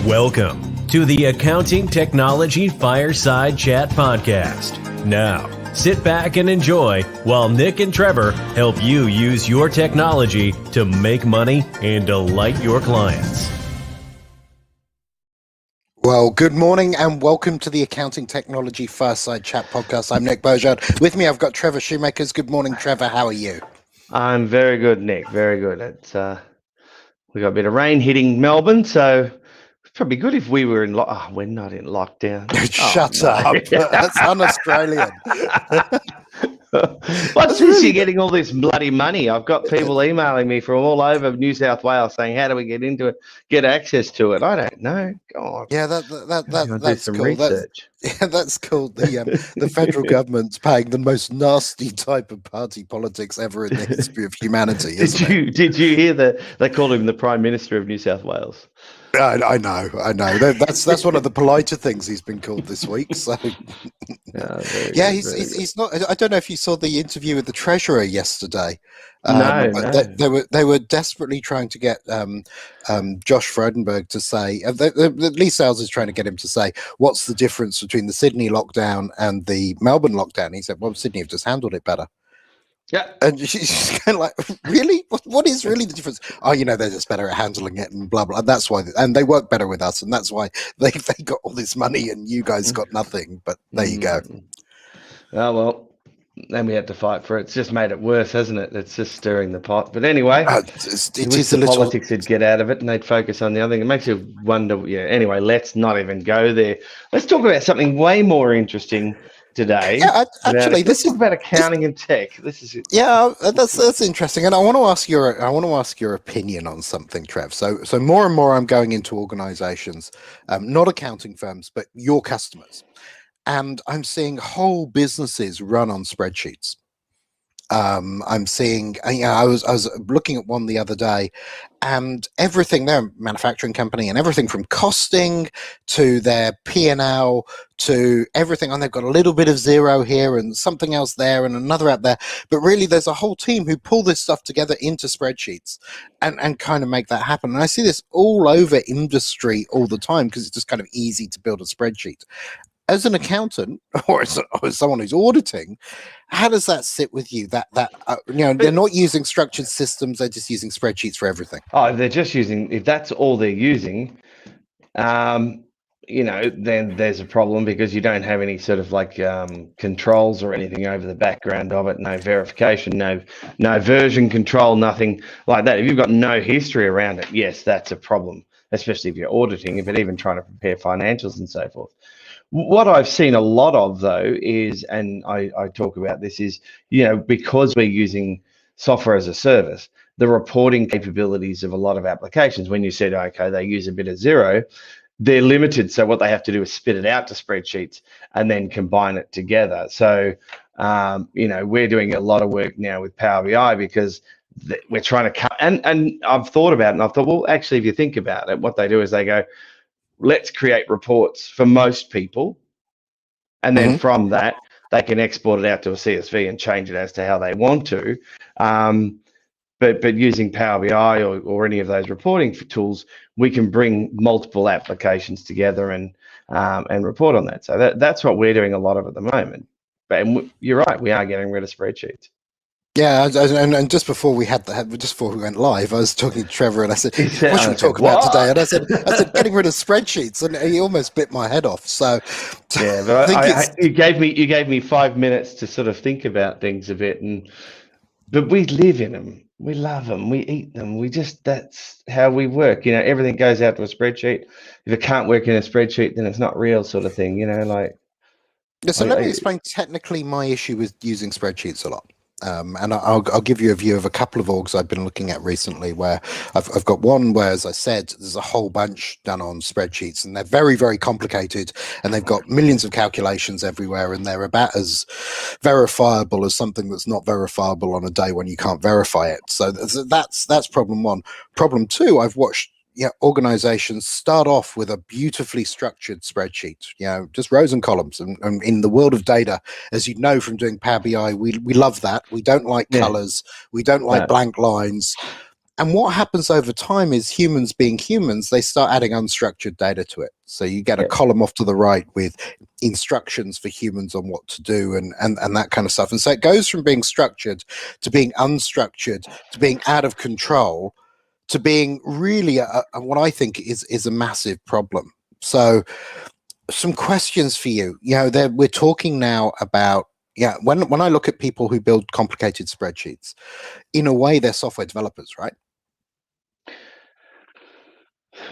Welcome to the Accounting Technology Fireside Chat Podcast. Now, sit back and enjoy while Nick and Trevor help you use your technology to make money and delight your clients. Well, good morning and welcome to the Accounting Technology Fireside Chat Podcast. I'm Nick Beaujard. With me, I've got Trevor Shoemakers. Good morning, Trevor. How are you? I'm very good, Nick. Very good. We got a bit of rain hitting Melbourne, so it's probably good if we were in we're not in lockdown. Shut up. That's un-Australian. What's this? You're getting all this bloody money. I've got people emailing me from all over New South Wales saying, "How do we get into it? Get access to it?" I don't know. Go on. Yeah, that's some cool. Research. That's cool. The federal government's paying the most nasty type of party politics ever in the history of humanity. Did you hear that they called him the Prime Minister of New South Wales? I know. That's one of the politer things he's been called this week. So, he's not. I don't know if you saw the interview with the Treasurer yesterday. No. They were desperately trying to get Josh Frydenberg to say. Lee Sales is trying to get him to say what's the difference between the Sydney lockdown and the Melbourne lockdown. He said, "Well, Sydney have just handled it better." Yeah, and she's kind of like, really? What is really the difference? Oh, they're just better at handling it and blah blah. That's why, and they work better with us, and that's why they got all this money, and you guys got nothing. But there you go. Oh well, then we had to fight for it. It's just made it worse, hasn't it? It's just stirring the pot. But anyway, politics would get out of it, and they'd focus on the other thing. It makes you wonder. Yeah. Anyway, let's not even go there. Let's talk about something way more interesting today. Yeah, actually, this is about accounting and tech. This is it. Yeah, that's interesting, and I want to ask your opinion on something, Trev. So more and more, I'm going into organisations, not accounting firms, but your customers, and I'm seeing whole businesses run on spreadsheets. I'm seeing, I was looking at one the other day, and everything, they're a manufacturing company, and everything from costing to their P&L to everything, and they've got a little bit of zero here and something else there and another out there, but really there's a whole team who pull this stuff together into spreadsheets and kind of make that happen. And I see this all over industry all the time because it's just kind of easy to build a spreadsheet. As an accountant or as someone who's auditing, how does that sit with you? That they're not using structured systems; they're just using spreadsheets for everything. Oh, they're just using. If that's all they're using, then there's a problem because you don't have any sort of controls or anything over the background of it. No verification, no version control, nothing like that. If you've got no history around it, yes, that's a problem. Especially if you're auditing, if you're even trying to prepare financials and so forth. What I've seen a lot of, though, is, and I talk about this, is, because we're using software as a service, the reporting capabilities of a lot of applications, when you said, okay, they use a bit of zero, they're limited. So what they have to do is spit it out to spreadsheets and then combine it together. So, we're doing a lot of work now with Power BI because we're trying to cut, and I've thought about it, and I've thought, well, actually, if you think about it, what they do is they go, let's create reports for most people, and then from that they can export it out to a CSV and change it as to how they want to. But using Power BI or any of those reporting tools, we can bring multiple applications together and report on that. So that's what we're doing a lot of at the moment. But you're right, we are getting rid of spreadsheets. Yeah, and just before we went live, I was talking to Trevor, and I said, "What should we talk about today?" And I said, "Getting rid of spreadsheets," and he almost bit my head off. So, yeah, but you gave me 5 minutes to sort of think about things a bit, but we live in them, we love them, we eat them, that's how we work. Everything goes out to a spreadsheet. If it can't work in a spreadsheet, then it's not real, sort of thing. So let me explain technically my issue with using spreadsheets a lot. And I'll give you a view of a couple of orgs I've been looking at recently where I've got one where, as I said, there's a whole bunch done on spreadsheets, and they're very, very complicated, and they've got millions of calculations everywhere, and they're about as verifiable as something that's not verifiable on a day when you can't verify it. So that's problem one. Problem two, I've watched organizations start off with a beautifully structured spreadsheet, just rows and columns. And in the world of data, as you know from doing Power BI, we love that. We don't like colors. We don't like blank lines. And what happens over time is humans being humans, they start adding unstructured data to it. So you get a column off to the right with instructions for humans on what to do and that kind of stuff. And so it goes from being structured to being unstructured to being out of control to being really what I think is a massive problem. So some questions for you. We're talking now about, when I look at people who build complicated spreadsheets, in a way, they're software developers, right?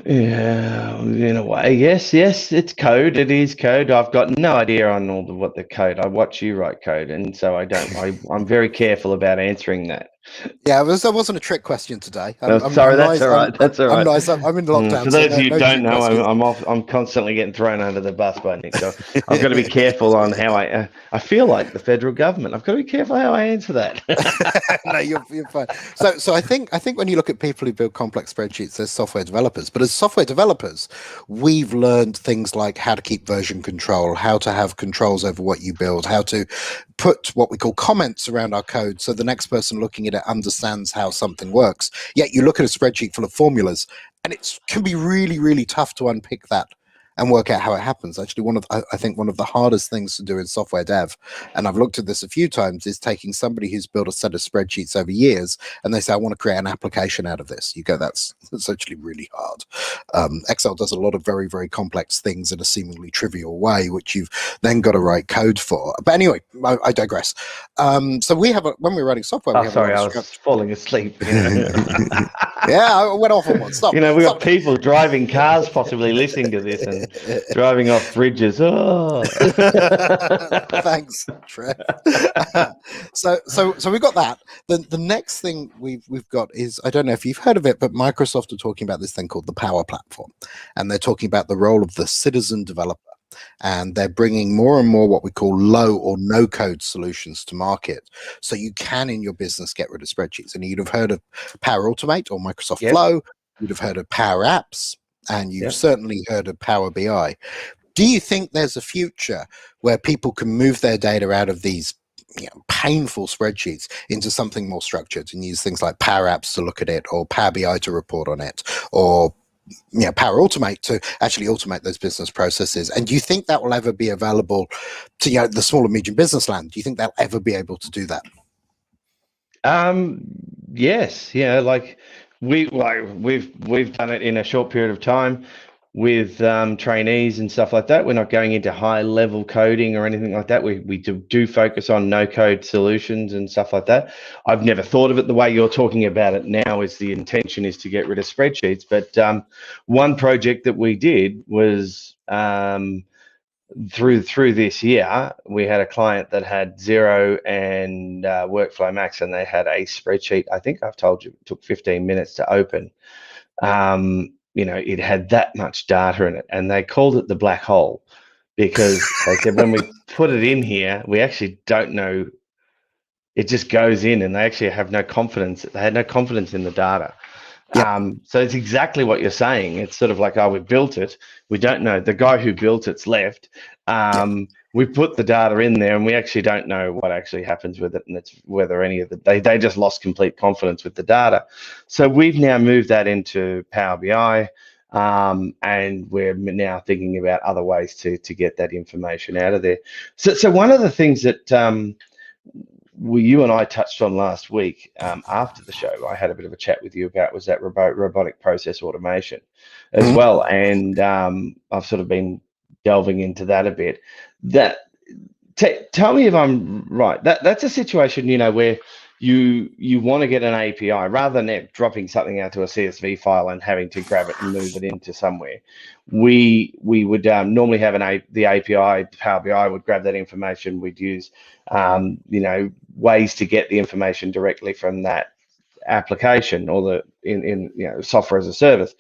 Yeah, in a way, yes, it's code. It is code. I've got no idea on what the code. I watch you write code, and so I don't. I'm very careful about answering that. Yeah, that wasn't a trick question today. Sorry, that's all right. That's all right. I'm nice. I'm in lockdown. For those of you who don't know, I'm constantly getting thrown under the bus by Nick. So I've got to be careful on how I feel like the federal government. I've got to be careful how I answer that. No, you're fine. So I think when you look at people who build complex spreadsheets, they're software developers. But as software developers, we've learned things like how to keep version control, how to have controls over what you build, how to put what we call comments around our code so the next person looking at it understands how something works. Yet you look at a spreadsheet full of formulas and it can be really, really tough to unpick that and work out how it happens. Actually, I think one of the hardest things to do in software dev, and I've looked at this a few times, is taking somebody who's built a set of spreadsheets over years and they say, I want to create an application out of this. You go, that's actually really hard. Excel does a lot of very, very complex things in a seemingly trivial way, which you've then got to write code for. But anyway, I digress. So we have, when we're writing software, we have I was falling asleep. Yeah, I went off on one. Stop. We got people driving cars possibly listening to this and driving off bridges. Oh, thanks, Trev. So we've got that. The next thing we've got is, I don't know if you've heard of it, but Microsoft are talking about this thing called the Power Platform, and they're talking about the role of the citizen developer. And they're bringing more and more what we call low or no code solutions to market. So you can, in your business, get rid of spreadsheets. And you'd have heard of Power Automate or Microsoft Flow. You'd have heard of Power Apps, and you've certainly heard of Power BI. Do you think there's a future where people can move their data out of these painful spreadsheets into something more structured and use things like Power Apps to look at it, or Power BI to report on it, or Power Automate to actually automate those business processes? And do you think that will ever be available to the small and medium business land? Do you think they'll ever be able to do that? Yes. Like we've done it in a short period of time with trainees and stuff like that. We're not going into high level coding or anything like that. We do focus on no code solutions and stuff like that. I've never thought of it the way you're talking about it now, is the intention is to get rid of spreadsheets. But one project that we did was through this year, we had a client that had Xero and Workflow Max, and they had a spreadsheet. I think I've told you it took 15 minutes to open. It had that much data in it, and they called it the black hole because they said when we put it in here, we actually don't know. It just goes in, and they actually have no confidence. They had no confidence in the data. So it's exactly what you're saying. It's sort of like, we built it. We don't know. The guy who built it's left. We put the data in there, and we actually don't know what actually happens with it, and it's whether any of they just lost complete confidence with the data. So we've now moved that into Power BI, and we're now thinking about other ways to get that information out of there. So one of the things that you and I touched on last week after the show, I had a bit of a chat with you about, was that robotic process automation as well, and I've sort of been delving into that a bit. Tell me if I'm right. That's a situation, where you want to get an API rather than dropping something out to a CSV file and having to grab it and move it into somewhere. We would normally have the API. Power BI would grab that information. We'd use ways to get the information directly from that application, or in software as a service.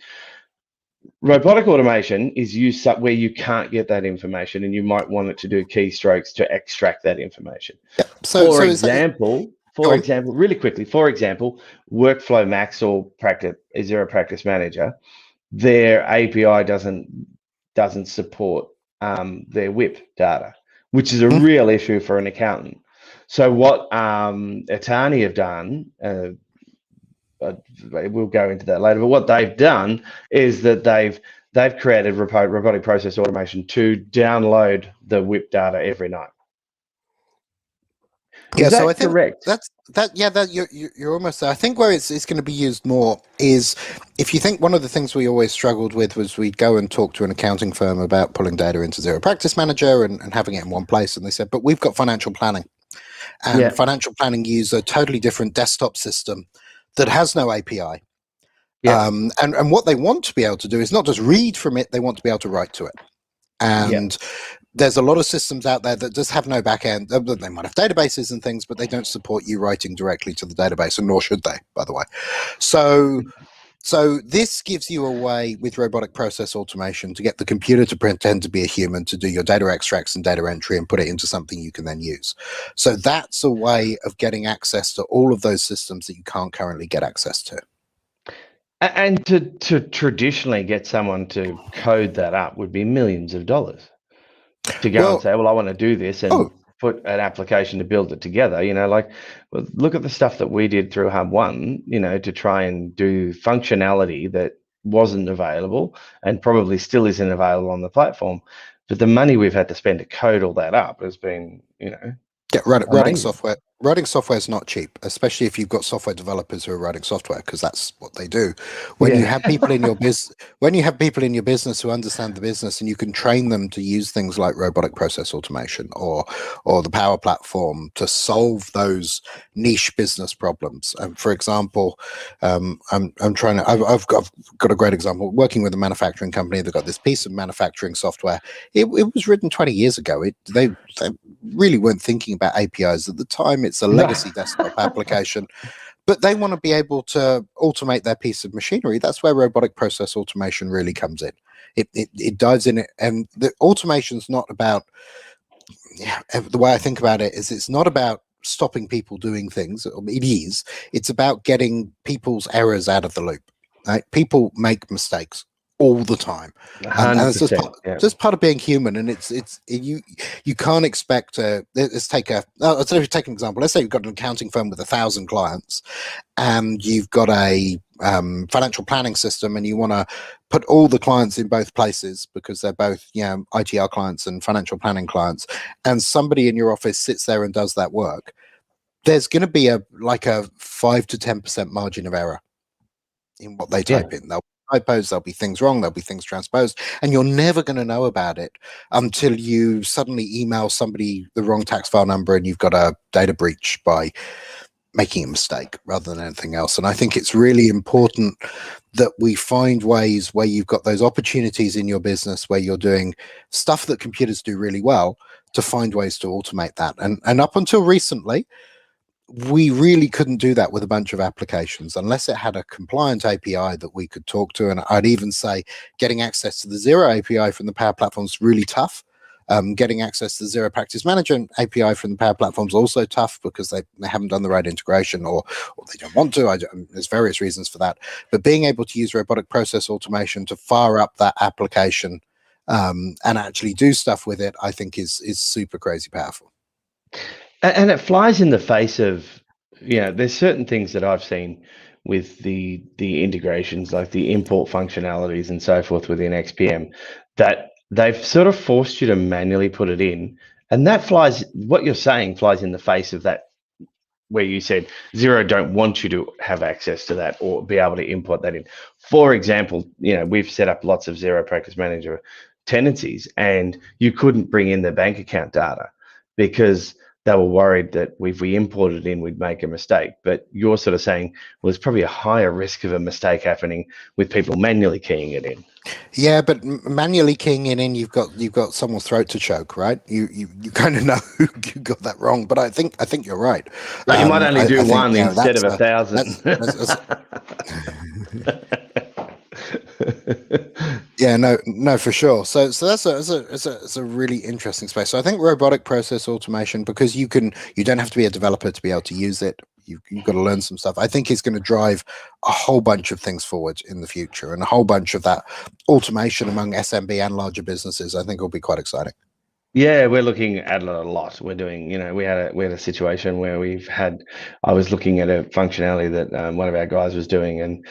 Robotic automation is used where you can't get that information, and you might want it to do keystrokes to extract that information. For example, really quickly, Workflow Max or Xero Practice Manager, their API doesn't support their WIP data, which is a real issue for an accountant. So what Atani have done, we'll go into that later. But what they've done is that they've created robotic process automation to download the WIP data every night. Is so that I think correct? that you're almost there. I think where it's going to be used more is, if you think, one of the things we always struggled with was we'd go and talk to an accounting firm about pulling data into Zero Practice Manager and having it in one place, and they said, but we've got financial planning, and Yeah. financial planning use a totally different desktop system that has no API. Yeah. And what they want to be able to do is not just read from it, they want to be able to write to it. And there's a lot of systems out there that just have no back end. They might have databases and things, but they don't support you writing directly to the database, and nor should they, by the way. So this gives you a way with robotic process automation to get the computer to pretend to be a human, to do your data extracts and data entry and put it into something you can then use. So that's a way of getting access to all of those systems that you can't currently get access to. And to traditionally get someone to code that up would be millions of dollars to go and say, well, I want to do this and put an application to build it together. Well, look at the stuff that we did through Hub One, to try and do functionality that wasn't available and probably still isn't available on the platform. But the money we've had to spend to code all that up has been, writing software. Writing software is not cheap, especially if you've got software developers who are writing software, because that's what they do. When you have people in your business who understand the business, and you can train them to use things like robotic process automation or the Power Platform to solve those niche business problems. For example, I've got a great example. Working with a manufacturing company, they've got this piece of manufacturing software. It was written 20 years ago. They really weren't thinking about APIs at the time. It's a legacy desktop application, but they want to be able to automate their piece of machinery. That's where robotic process automation really comes in. It dives in it, and the automation's not about, the way I think about it is, it's not about stopping people doing things. It is. It's about getting people's errors out of the loop. Right? People make mistakes all the time, and it's just part of being human. And you can't expect let's take an example. Let's say you've got an accounting firm with 1,000 clients, and you've got a financial planning system, and you want to put all the clients in both places because they're both ITR clients and financial planning clients, and somebody in your office sits there and does that work. There's going to be a 5 to 10% margin of error in what they type in. They'll typos, there'll be things wrong, there'll be things transposed, and you're never going to know about it until you suddenly email somebody the wrong tax file number and you've got a data breach by making a mistake rather than anything else. And I think it's really important that we find ways where you've got those opportunities in your business where you're doing stuff that computers do really well, to find ways to automate that. And up until recently, we really couldn't do that with a bunch of applications unless it had a compliant API that we could talk to. And I'd even say getting access to the Zero API from the Power Platform is really tough. Getting access to the Zero Practice Manager API from the Power Platform is also tough because they haven't done the right integration, or they don't want to. There's various reasons for that. But being able to use robotic process automation to fire up that application and actually do stuff with it, I think is super crazy powerful. And it flies in the face of, there's certain things that I've seen with the integrations, like the import functionalities and so forth within XPM, that they've sort of forced you to manually put it in. And that what you're saying flies in the face of that, where you said Xero don't want you to have access to that or be able to import that in. For example, we've set up lots of Xero Practice Manager tenancies, and you couldn't bring in the bank account data because they were worried that if we imported it in, we'd make a mistake. But you're sort of saying, well, there's probably a higher risk of a mistake happening with people manually keying it in. Yeah, but manually keying it in, you've got someone's throat to choke, right? You kind of know who got that wrong. But I think you're right. But you might only do one instead of 1,000. Yeah, no, for sure. So that's a really interesting space. So I think robotic process automation, because you don't have to be a developer to be able to use it. You've got to learn some stuff. I think it's going to drive a whole bunch of things forward in the future, and a whole bunch of that automation among SMB and larger businesses, I think, will be quite exciting. Yeah, we're looking at it a lot. We're doing, we had a situation where I was looking at a functionality that one of our guys was doing, and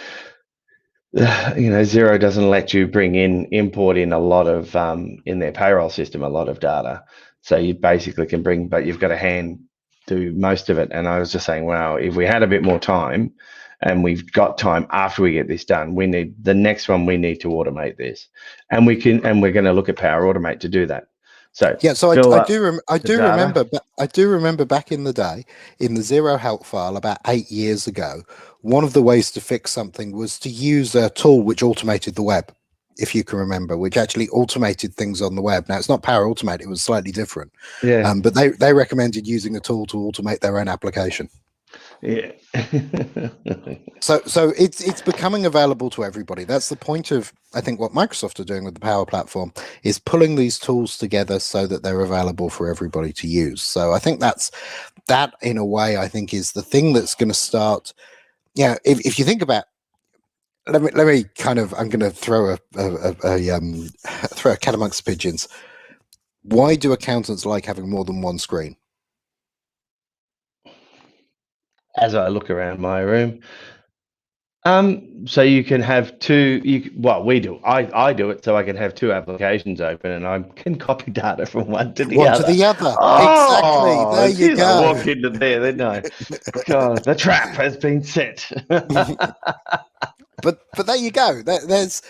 Xero doesn't let you import in a lot of in their payroll system, a lot of data. So you basically can but you've got to hand do most of it. And I was just saying, wow, if we had a bit more time, and we've got time after we get this done, we need to automate this, and we're going to look at Power Automate to do that. So Yeah, so fill I up do I the do data. remember, but I do remember back in the day in the Zero Help file about 8 years ago, one of the ways to fix something was to use a tool which automated the web, if you can remember, which actually automated things on the web. Now it's not Power Automate; it was slightly different, Yeah, but they recommended using a tool to automate their own application. yeah. So it's becoming available to everybody. That's the point of, I think, what Microsoft are doing with the Power Platform is pulling these tools together so that they're available for everybody to use. So I think that in a way, I think, is the thing that's going to start. If you think about, let me kind of, I'm going to throw throw a cat amongst pigeons. Why do accountants like having more than one screen? As I look around my room, so you can have two. We do. I do it so I can have two applications open, and I can copy data from one to the One to other. the other. Exactly. Oh, There as you soon as I go. walk into there, then I, God, the trap has been set. But there you go. There's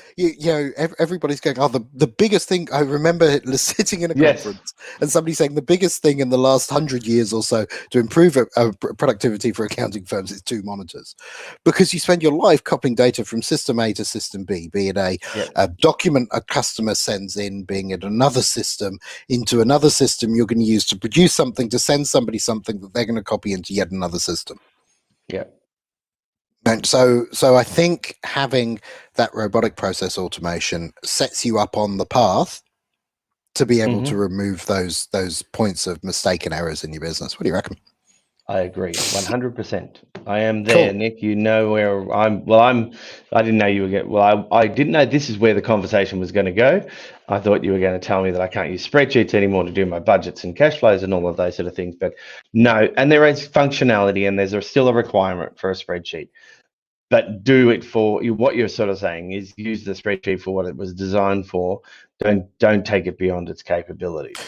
everybody's going. Oh, the biggest thing I remember sitting in a Yes. conference and somebody saying the biggest thing in the last 100 years or so to improve productivity for accounting firms is two monitors, because you spend your life copying data from system A to system B, be it Yep. a document a customer sends in, being it another system into another system you're going to use to produce something to send somebody something that they're going to copy into yet another system. Yep. And so I think having that robotic process automation sets you up on the path to be able to remove those points of mistake and errors in your business. What do you reckon? I agree, 100%. I am there, Cool. Nick. You know where I'm. Well, I didn't know you were going. Well, I didn't know this is where the conversation was going to go. I thought you were going to tell me that I can't use spreadsheets anymore to do my budgets and cash flows and all of those sort of things. But no, and there is functionality, and still a requirement for a spreadsheet. But do it for you. What you're sort of saying is use the spreadsheet for what it was designed for. Don't take it beyond its capabilities.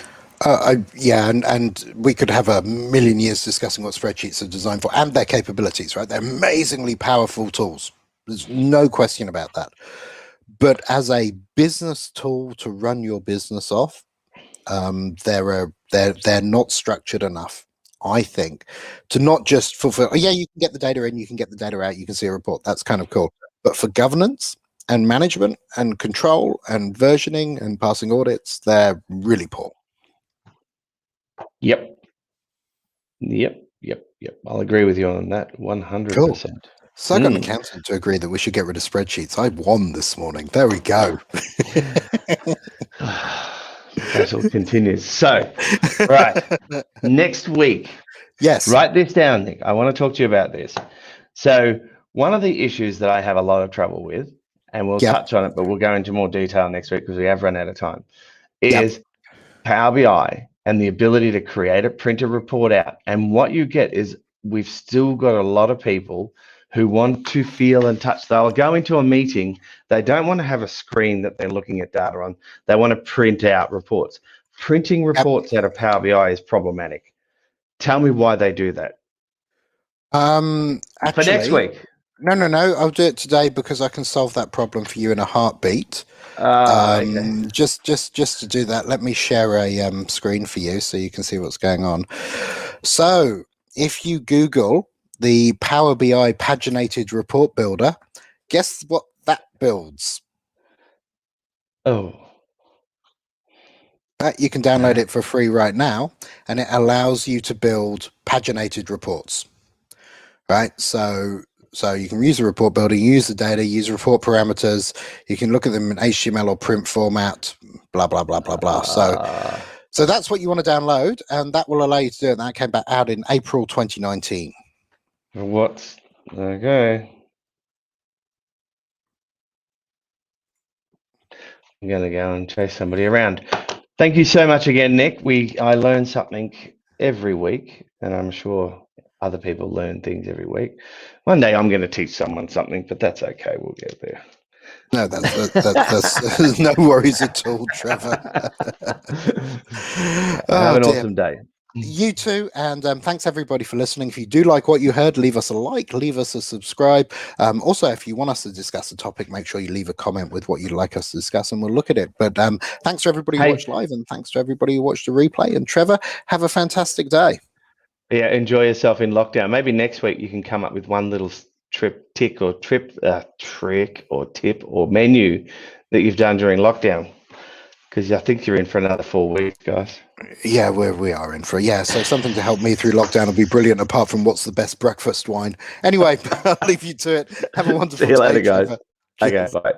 And we could have a million years discussing what spreadsheets are designed for and their capabilities, right? They're amazingly powerful tools. There's no question about that. But as a business tool to run your business off, they're not structured enough, I think, to not just fulfill. Yeah, you can get the data in, you can get the data out, you can see a report. That's kind of cool. But for governance and management and control and versioning and passing audits, they're really poor. Yep. Yep. I'll agree with you on that 100%. Cool. So I got an accountant to agree that we should get rid of spreadsheets. I won this morning. There we go. Battle continues. So, right, next week, Yes. write this down, Nick. I want to talk to you about this. So, one of the issues that I have a lot of trouble with, and we'll touch on it, but we'll go into more detail next week because we have run out of time, is Power BI and the ability to print a report out. And what you get is we've still got a lot of people who want to feel and touch. They'll go into a meeting. They don't want to have a screen that they're looking at data on. They want to print out reports. Printing reports out of Power BI is problematic. Tell me why they do that. Actually, for next week. No. I'll do it today because I can solve that problem for you in a heartbeat. Okay. Just to do that, let me share a screen for you so you can see what's going on. So if you Google the Power BI paginated report builder, guess what that builds? Oh. You can download it for free right now, and it allows you to build paginated reports. Right, so you can use the report builder, use the data, use report parameters. You can look at them in HTML or print format, blah blah blah blah blah. So that's what you want to download, and that will allow you to do it. And that came back out in April 2019. What's okay? I'm gonna go and chase somebody around. Thank you so much again, Nick. I learn something every week, and I'm sure other people learn things every week. One day I'm going to teach someone something, but that's okay. We'll get there. No, that's no worries at all, Trevor. Have an dear. awesome day. You too, and thanks everybody for listening. If you do like what you heard, leave us a like, leave us a subscribe. Also, if you want us to discuss a topic, make sure you leave a comment with what you'd like us to discuss, and we'll look at it. But thanks to everybody who watched live, and thanks to everybody who watched the replay. And Trevor, have a fantastic day. Yeah, enjoy yourself in lockdown. Maybe next week you can come up with one little trick or tip or menu that you've done during lockdown, because I think you're in for another 4 weeks, guys. Yeah, we are in for it. Yeah, so something to help me through lockdown will be brilliant, apart from what's the best breakfast wine. Anyway, I'll leave you to it. Have a wonderful See you later, day, guys. Trevor. Okay, Cheers. bye.